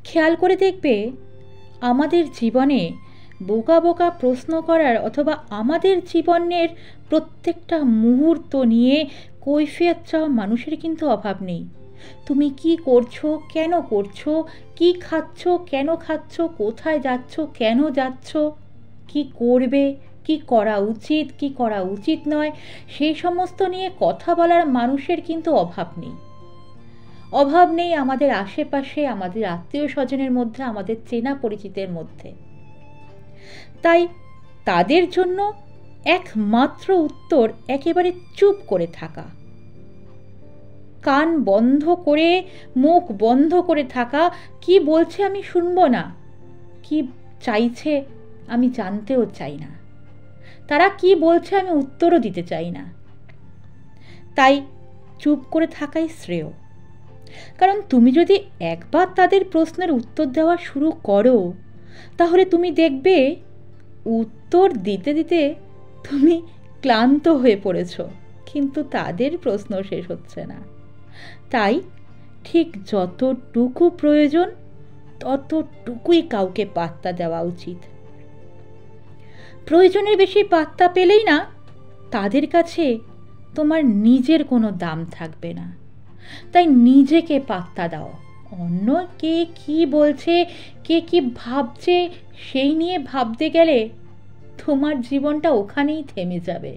খেয়াল করে দেখবে আমাদের জীবনে বোকা বোকা প্রশ্ন করার অথবা আমাদের জীবনের প্রত্যেকটা মুহূর্ত নিয়ে কৈফিয়ত চাওয়া মানুষের কিন্তু অভাব নেই। তুমি কি করছো, কেন করছো, কি খাচ্ছ, কেন খাচ্ছ, কোথায় যাচ্ছ, কেন যাচ্ছ, কি করবে, কি করা উচিত, কি করা উচিত নয়, সেই সমস্ত নিয়ে কথা বলার মানুষের কিন্তু অভাব নেই। অভাব নেই আমাদের আশেপাশে, আমাদের আত্মীয় স্বজনের মধ্যে, আমাদের চেনা পরিচিতের মধ্যে। তাই তাদের জন্য একমাত্র উত্তর একেবারে চুপ করে থাকা, কান বন্ধ করে, মুখ বন্ধ করে থাকা। কি বলছে আমি শুনবো না, কি চাইছে আমি জানতেও চাই না, তারা কি বলছে আমি উত্তরও দিতে চাই না। তাই চুপ করে থাকাই শ্রেয়। কারণ তুমি যদি একবার তাদের প্রশ্নের উত্তর দেওয়া শুরু করো, তাহলে তুমি দেখবে উত্তর দিতে দিতে তুমি ক্লান্ত হয়ে পড়েছ, কিন্তু তাদের প্রশ্ন শেষ হচ্ছে না। তাই ঠিক যতটুকু প্রয়োজন ততটুকুই কাউকে পাত্তা দেওয়া উচিত। প্রয়োজনের বেশি পাত্তা পেলেই না তাদের কাছে তোমার নিজের কোনো দাম থাকবে না। তাই নিজেকে পাত্তা দাও। অন্য কে কি বলছে, কে কি ভাবছে সেই নিয়ে ভাবতে গেলে তোমার জীবনটা ওখানেই থেমে যাবে।